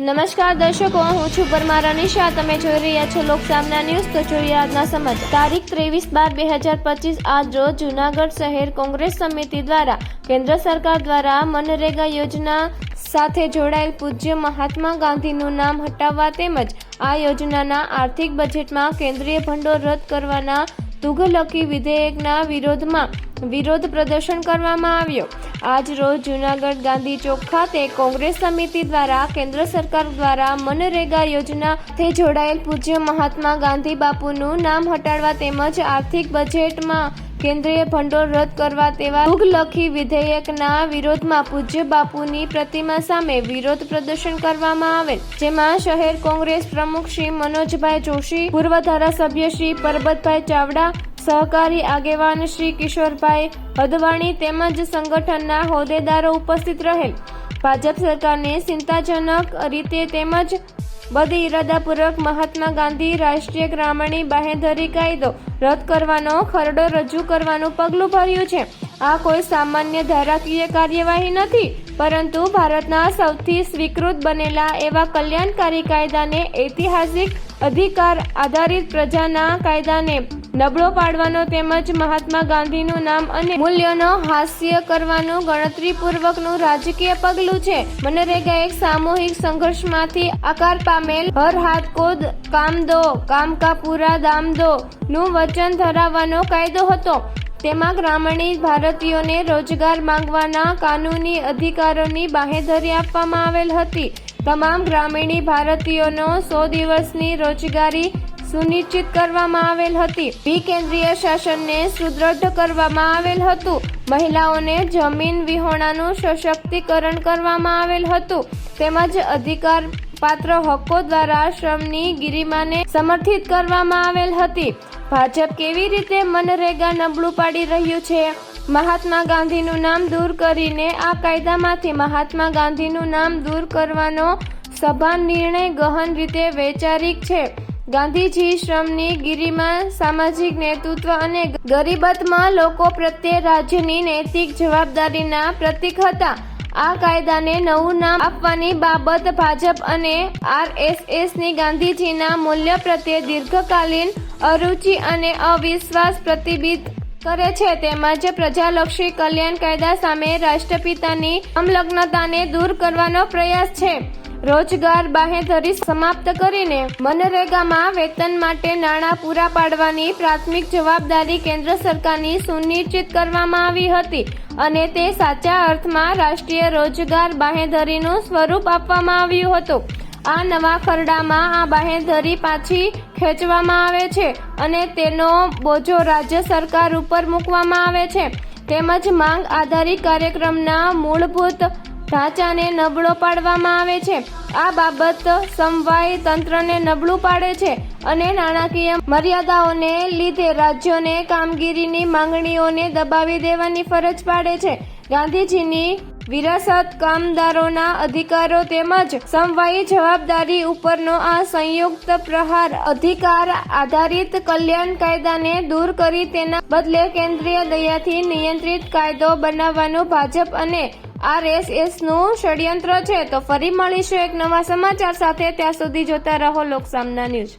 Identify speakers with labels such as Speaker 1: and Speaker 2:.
Speaker 1: નમસ્કાર દર્શકો, હું છું પરમાર અનિશા. તમે જોઈ રહ્યા છો લોકસામના ન્યૂઝ. તો જોઈએ આજના સમાચાર. તારીખ 23/12/2025 આજ રોજ જૂનાગઢ શહેર કોંગ્રેસ સમિતિ દ્વારા કેન્દ્ર સરકાર દ્વારા મનરેગા યોજના સાથે જોડાયેલ પૂજ્ય મહાત્મા ગાંધીનું નામ હટાવવા તેમજ આ યોજનાના આર્થિક બજેટમાં કેન્દ્રીય ભંડોળ રદ કરવાના તુગલકી વિધેયકના વિરોધમાં વિરોધ પ્રદર્શન કરવામાં આવ્યો. આજ રોજ જૂનાગઢ ગાંધી ચોક ખાતે કોંગ્રેસ સમિતિ દ્વારા કેન્દ્ર સરકાર દ્વારા મનરેગા યોજનાથી જોડાયેલ પૂજ્ય મહાત્મા ગાંધી બાપુનું નામ હટાવવા તેમજ આર્થિક બજેટમાં કેન્દ્રીય ભંડોળ રદ કરવા તેવા તુગલકી વિધેયકના વિરોધમાં પૂજ્ય બાપુની પ્રતિમા સામે વિરોધ પ્રદર્શન કરવામાં આવેલ, જેમાં શહેર કોંગ્રેસ પ્રમુખ શ્રી મનોજભાઈ જોશી, પૂર્વ ધારાસભ્ય શ્રી પરબતભાઈ ચાવડા, સહકારી આગેવાન શ્રી કિશોરભાઈ હદવાણી તેમજ સંગઠનના હોદ્દેદારો ઉપસ્થિત રહેલ. ભાજપ સરકારની ચિંતાજનક રીતે તેમજ બદ ઇરાદાપૂર્વક મહાત્મા ગાંધી રાષ્ટ્રીય ગ્રામીણ બાંહેધરી કાયદો રદ કરવાનો ખરડો રજૂ કરવાનું પગલું ભર્યું છે. આ કોઈ સામાન્ય ધારાકીય કાર્યવાહી નથી, પરંતુ ભારતના સૌથી સ્વીકૃત બનેલા એવા કલ્યાણકારી કાયદાને, ઐતિહાસિક અધિકાર આધારિત પ્રજાના કાયદાને નબળો પાડવાનો તેમજ મહાત્મા ગાંધીનું નામ અને મૂલ્યોનો હાસ્ય કરવાનું ગણતરીપૂર્વકનું રાજકીય પગલું છે. મનરેગા એક સામૂહિક સંઘર્ષમાંથી આકાર પામેલ હર હાથ કો કામ દો, કામ કા પૂરા દામ દો નું વચન ધરાવવાનો કાયદો હતો. તેમાં ગ્રામીણ ભારતીયોને રોજગાર માંગવાના કાનૂની અધિકારોની બાંહેધરી આપવામાં આવેલ હતી. તમામ ગ્રામીણ ભારતીયોનો 100 દિવસની રોજગારી સુનિશ્ચિત કરવામાં આવેલ હતી. કેન્દ્રીય શાસનને સુદૃઢ કરવામાં આવેલ હતું. મહિલાઓને જમીન વિહોણાનું સશક્તિકરણ કરવામાં આવેલ હતું. તેમજ અધિકાર પાત્ર હકો દ્વારા શ્રમની ગરિમાને સમર્થિત કરવામાં આવેલ હતી. ભાજપ કેવી રીતે મનરેગા નબળું પાડી રહ્યું છે? મહાત્મા ગાંધીનું નામ દૂર કરીને આ કાયદામાંથી મહાત્મા ગાંધીનું નામ દૂર કરવાનો સભાન નિર્ણય ગહન રીતે વૈચારિક છે. ગાંધીજી શ્રમની ગરિમા, સામાજિક નેતૃત્વ અને ગરીબતમાં લોકો પ્રત્યે રાજ્યની નૈતિક જવાબદારીના પ્રતીક હતા. આ કાયદાને નવું નામ આપવાની બાબત ભાજપ અને RSSની ગાંધીજીના મૂલ્ય પ્રત્યે દીર્ઘકાલીન અરુચિ અને અવિશ્વાસ પ્રતિબિંબિત કરે છે. તેમજ પ્રજાલક્ષી કલ્યાણ કાયદા સામે રાષ્ટ્રપિતાની સંલગ્નતાને દૂર કરવાનો પ્રયાસ છે. રોજગાર બાંહેધરી સમાપ્ત કરીને મનરેગામાં વેતન માટે નાણાં પૂરા પાડવાની પ્રાથમિક જવાબદારી કેન્દ્ર સરકારની સુનિશ્ચિત કરવામાં આવી હતી અને તે સાચા અર્થમાં રાષ્ટ્રીય રોજગાર બાંહેધરીનું સ્વરૂપ આપવામાં આવ્યું હતું. આ નવા ખરડામાં આ બાંહેધરી પાછી ખેંચવામાં આવે છે અને તેનો બોજો રાજ્ય સરકાર ઉપર મૂકવામાં આવે છે. તેમજ માંગ આધારિત કાર્યક્રમના મૂળભૂત ઢાંચાને નબળો પાડવામાં આવે છે. આ બાબત સમવાય તંત્રને નબળું પાડે છે અને નાણાકીય મર્યાદાઓને લીધે રાજ્યોને કામગીરીની માંગણીઓને દબાવી દેવાની ફરજ પાડે છે. ગાંધીજીની વિરાસત, કામદારોના અધિકારો તેમજ સમવાયી જવાબદારી ઉપરનો આ સંયુક્ત પ્રહાર અધિકાર આધારિત કલ્યાણ કાયદાને દૂર કરી તેના બદલે કેન્દ્રીય દયાથી નિયંત્રિત કાયદો બનાવવાનું ભાજપ અને RSSનું ષડયંત્ર છે. તો ફરી મળીશું એક નવા સમાચાર સાથે. ત્યાં સુધી જોતા રહો લોકસામના ન્યૂઝ.